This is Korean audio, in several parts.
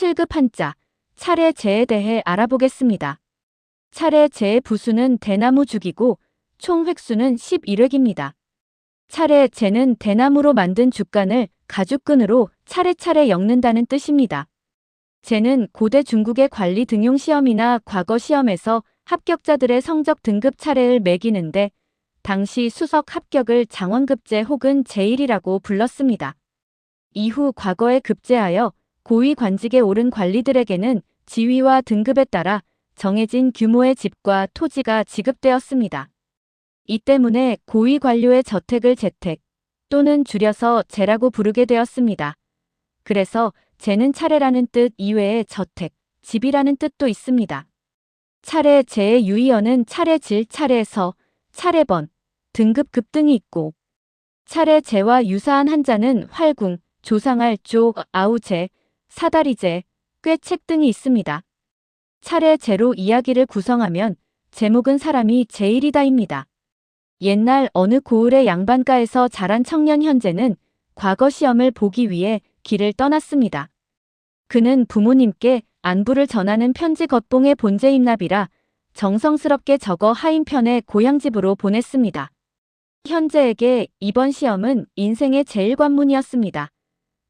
7급 한자, 차례제에 대해 알아보겠습니다. 차례제의 부수는 대나무 죽이고 총 획수는 11획입니다. 차례제는 대나무로 만든 죽간을 가죽끈으로 차례차례 엮는다는 뜻입니다. 제는 고대 중국의 관리 등용 시험이나 과거 시험에서 합격자들의 성적 등급 차례를 매기는데 당시 수석 합격을 장원급제 혹은 제일이라고 불렀습니다. 이후 과거에 급제하여 고위 관직에 오른 관리들에게는 지위와 등급에 따라 정해진 규모의 집과 토지가 지급되었습니다. 이 때문에 고위 관료의 저택을 제택 또는 줄여서 제라고 부르게 되었습니다. 그래서 제는 차례라는 뜻 이외에 저택, 집이라는 뜻도 있습니다. 차례 제의 유의어는 차례질, 차례서, 차례번, 등급급 등이 있고 차례 제와 유사한 한자는 활궁, 조상할, 조, 아우제, 사다리제, 꾀책 등이 있습니다. 차례 제로 이야기를 구성하면 제목은 사람이 제일이다입니다. 옛날 어느 고을의 양반가에서 자란 청년 현재는 과거 시험을 보기 위해 길을 떠났습니다. 그는 부모님께 안부를 전하는 편지 겉봉의 본제 임납이라 정성스럽게 적어 하인편에 고향집으로 보냈습니다. 현재에게 이번 시험은 인생의 제일 관문이었습니다.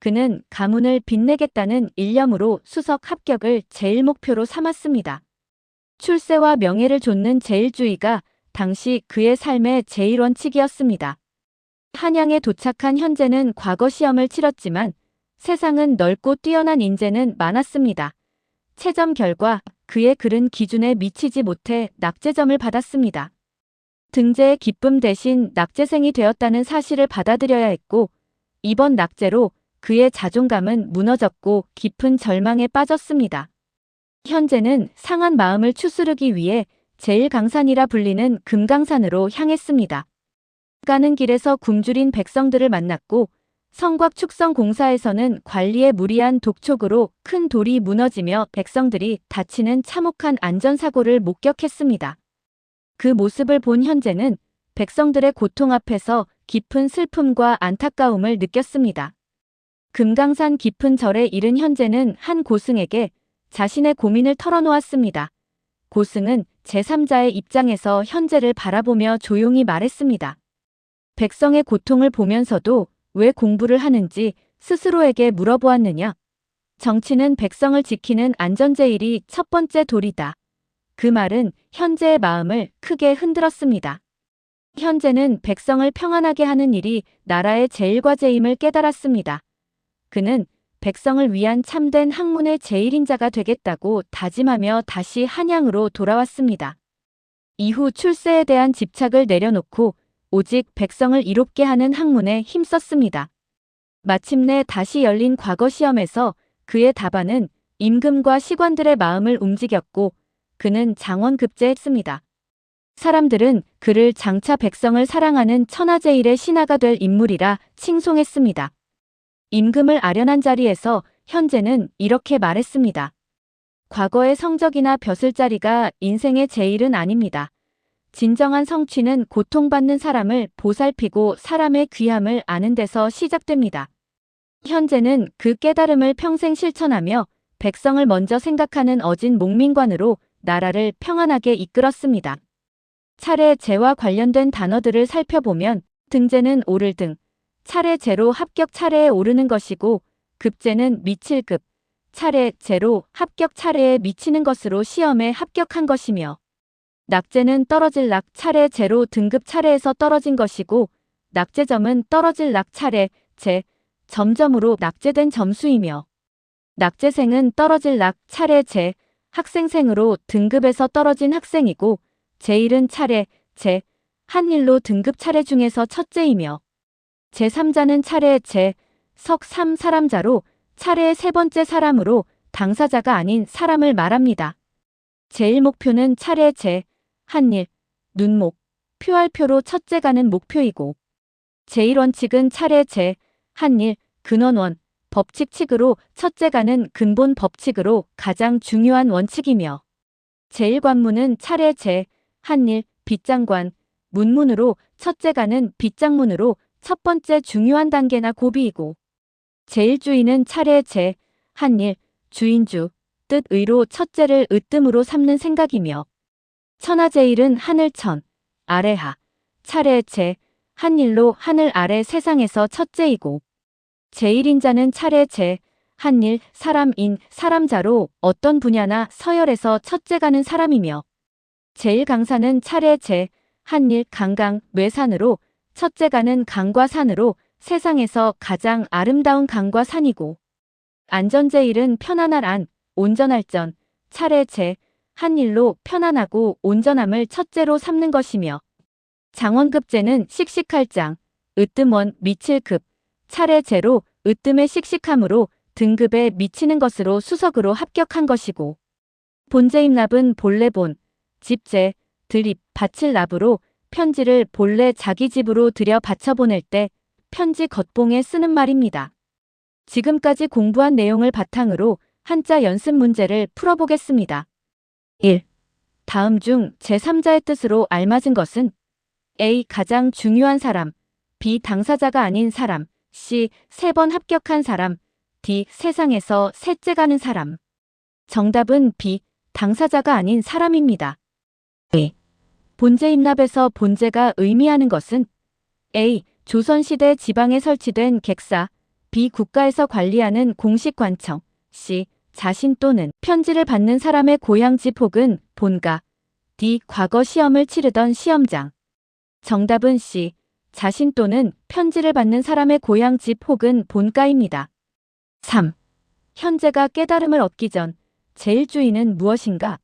그는 가문을 빛내겠다는 일념으로 수석 합격을 제일 목표로 삼았습니다. 출세와 명예를 좇는 제일주의가 당시 그의 삶의 제일 원칙이었습니다. 한양에 도착한 현재는 과거 시험을 치렀지만 세상은 넓고 뛰어난 인재는 많았습니다. 채점 결과 그의 글은 기준에 미치지 못해 낙제점을 받았습니다. 등재의 기쁨 대신 낙제생이 되었다는 사실을 받아들여야 했고 이번 낙제로 그의 자존감은 무너졌고 깊은 절망에 빠졌습니다. 현재는 상한 마음을 추스르기 위해 제일강산이라 불리는 금강산으로 향했습니다. 가는 길에서 굶주린 백성들을 만났고 성곽축성공사에서는 관리의 무리한 독촉으로 큰 돌이 무너지며 백성들이 다치는 참혹한 안전사고를 목격했습니다. 그 모습을 본 현재는 백성들의 고통 앞에서 깊은 슬픔과 안타까움을 느꼈습니다. 금강산 깊은 절에 이른 현재는 한 고승에게 자신의 고민을 털어놓았습니다. 고승은 제3자의 입장에서 현재를 바라보며 조용히 말했습니다. 백성의 고통을 보면서도 왜 공부를 하는지 스스로에게 물어보았느냐? 정치는 백성을 지키는 안전제일이 첫 번째 도리다. 그 말은 현재의 마음을 크게 흔들었습니다. 현재는 백성을 평안하게 하는 일이 나라의 제일 과제임을 깨달았습니다. 그는 백성을 위한 참된 학문의 제일인자가 되겠다고 다짐하며 다시 한양으로 돌아왔습니다. 이후 출세에 대한 집착을 내려놓고 오직 백성을 이롭게 하는 학문에 힘썼습니다. 마침내 다시 열린 과거 시험에서 그의 답안은 임금과 시관들의 마음을 움직였고 그는 장원급제했습니다. 사람들은 그를 장차 백성을 사랑하는 천하제일의 신하가 될 인물이라 칭송했습니다. 임금을 아련한 자리에서 현재는 이렇게 말했습니다. 과거의 성적이나 벼슬자리가 인생의 제일은 아닙니다. 진정한 성취는 고통받는 사람을 보살피고 사람의 귀함을 아는 데서 시작됩니다. 현재는 그 깨달음을 평생 실천하며 백성을 먼저 생각하는 어진 목민관으로 나라를 평안하게 이끌었습니다. 차례제와 관련된 단어들을 살펴보면 등재는 오를 등, 차례제로 합격 차례에 오르는 것이고 급제는 미칠 급, 차례제로 합격 차례에 미치는 것으로 시험에 합격한 것이며 낙제는 떨어질 낙 차례제로 등급 차례에서 떨어진 것이고 낙제점은 떨어질 낙 차례, 제, 점점으로 낙제된 점수이며 낙제생은 떨어질 낙 차례, 제, 학생생으로 등급에서 떨어진 학생이고 제1은 차례, 제, 한 일로 등급 차례 중에서 첫째이며 제3자는 차례, 제, 석 3 사람자로 차례의 세 번째 사람으로 당사자가 아닌 사람을 말합니다. 제일 목표는 차례, 제, 한일, 눈목, 표할표로 첫째가는 목표이고 제1원칙은 차례, 제, 한일, 근원원, 법칙칙으로 첫째가는 근본 법칙으로 가장 중요한 원칙이며 제1관문은 차례, 제, 한일, 빗장관, 문문으로 첫째가는 빗장문으로 첫 번째 중요한 단계나 고비이고 제1주의는 차례, 제, 한일, 주인주, 뜻 의로 첫째를 으뜸으로 삼는 생각이며 천하제일은 하늘천, 아래하, 차례제, 한일로 하늘 아래 세상에서 첫째이고 제일인자는 차례제, 한일, 사람인, 사람자로 어떤 분야나 서열에서 첫째가는 사람이며 제일강산은 차례제, 한일, 강강, 외산으로 첫째가는 강과 산으로 세상에서 가장 아름다운 강과 산이고 안전제일은 편안할 안, 온전할 전, 차례제, 한일로 편안하고 온전함을 첫째로 삼는 것이며 장원급제는 씩씩할 장, 으뜸원, 미칠급, 차례제로 으뜸의 씩씩함으로 등급에 미치는 것으로 수석으로 합격한 것이고 본제임납은 본래본, 집제, 드립, 바칠 납으로 편지를 본래 자기 집으로 들여 바쳐보낼 때 편지 겉봉에 쓰는 말입니다. 지금까지 공부한 내용을 바탕으로 한자 연습 문제를 풀어보겠습니다. 1. 다음 중 제3자의 뜻으로 알맞은 것은 A. 가장 중요한 사람, B. 당사자가 아닌 사람, C. 3번 합격한 사람, D. 세상에서 셋째 가는 사람. 정답은 B. 당사자가 아닌 사람입니다. A. 본제임납에서 본제가 의미하는 것은 A. 조선시대 지방에 설치된 객사, B. 국가에서 관리하는 공식관청, C. 자신 또는 편지를 받는 사람의 고향집 혹은 본가, D. 과거 시험을 치르던 시험장. 정답은 C. 자신 또는 편지를 받는 사람의 고향집 혹은 본가입니다. 3. 현재가 깨달음을 얻기 전 제일주의는 무엇인가?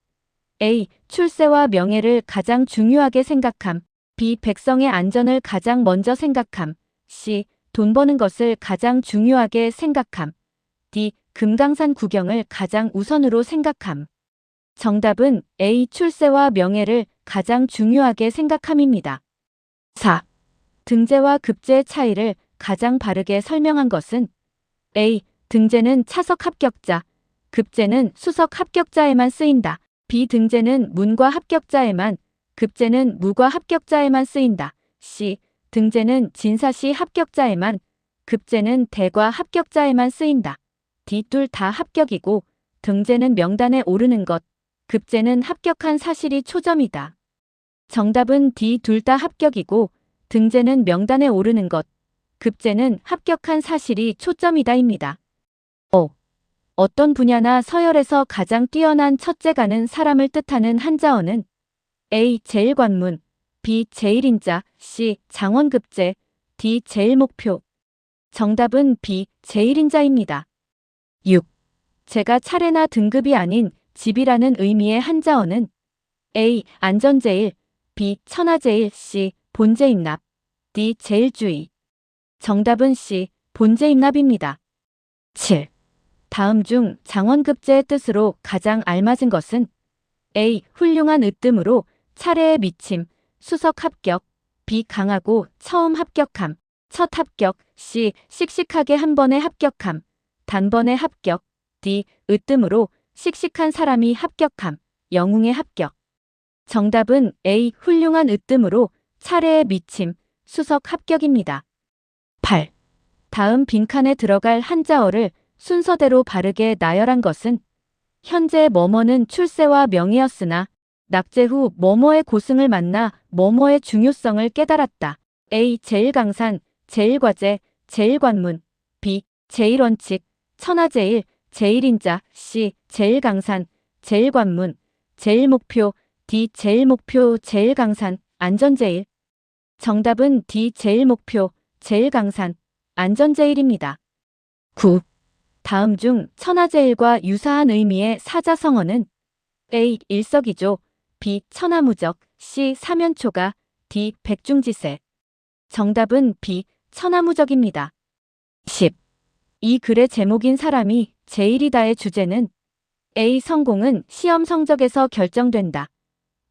A. 출세와 명예를 가장 중요하게 생각함. B. 백성의 안전을 가장 먼저 생각함. C. 돈 버는 것을 가장 중요하게 생각함. D. 금강산 구경을 가장 우선으로 생각함. 정답은 A. 출세와 명예를 가장 중요하게 생각함입니다. 4. 등재와 급제의 차이를 가장 바르게 설명한 것은 A. 등재는 차석 합격자, 급제는 수석 합격자에만 쓰인다. B. 등재는 문과 합격자에만, 급제는 무과 합격자에만 쓰인다. C. 등재는 진사시 합격자에만, 급제는 대과 합격자에만 쓰인다. D. 둘 다 합격이고 등재는 명단에 오르는 것, 급제는 합격한 사실이 초점이다. 정답은 D. 둘 다 합격이고 등재는 명단에 오르는 것, 급제는 합격한 사실이 초점이다입니다. 5. 어떤 분야나 서열에서 가장 뛰어난 첫째가는 사람을 뜻하는 한자어는 A. 제일관문, B. 제일인자, C. 장원급제, D. 제일목표. 정답은 B. 제일인자입니다. 6. 제가 차례나 등급이 아닌 집이라는 의미의 한자어는 A. 안전제일, B. 천하제일, C. 본제임납, D. 제일주의. 정답은 C. 본제임납입니다. 7. 다음 중 장원급제의 뜻으로 가장 알맞은 것은 A. 훌륭한 으뜸으로 차례에 미침, 수석 합격, B. 강하고 처음 합격함, 첫 합격, C. 씩씩하게 한 번에 합격함, 단번에 합격, D. 으뜸으로 씩씩한 사람이 합격함, 영웅의 합격. 정답은 A. 훌륭한 으뜸으로 차례에 미침, 수석 합격입니다. 8. 다음 빈칸에 들어갈 한자어를 순서대로 바르게 나열한 것은 현재 뭐뭐는 출세와 명예였으나 낙제 후 뭐뭐의 고승을 만나 뭐뭐의 중요성을 깨달았다. A. 제일강산, 제일과제, 제일관문, B. 제일원칙, 천하제일, 제일인자, C. 제일강산, 제일관문, 제일목표, D. 제일목표, 제일강산, 안전제일. 정답은 D. 제일목표, 제일강산, 안전제일입니다. 9. 다음 중 천하제일과 유사한 의미의 사자성어는 A. 일석이조, B. 천하무적, C. 사면초가, D. 백중지세. 정답은 B. 천하무적입니다. 10. 이 글의 제목인 사람이 제일이다의 주제는 A. 성공은 시험 성적에서 결정된다.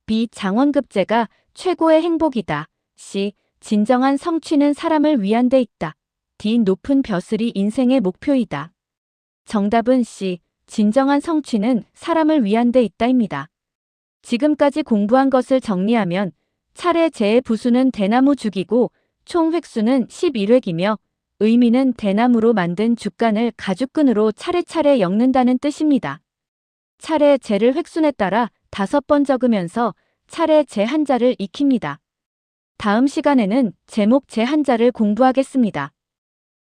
B. 장원급제가 최고의 행복이다. C. 진정한 성취는 사람을 위한 데 있다. D. 높은 벼슬이 인생의 목표이다. 정답은 C. 진정한 성취는 사람을 위한 데 있다입니다. 지금까지 공부한 것을 정리하면 차례 제의 부수는 대나무 죽이고 총 획수는 11획이며 의미는 대나무로 만든 죽간을 가죽끈으로 차례차례 엮는다는 뜻입니다. 차례 재를 획순에 따라 5번 적으면서 차례 재 한자를 익힙니다. 다음 시간에는 제목 재 한자를 공부하겠습니다.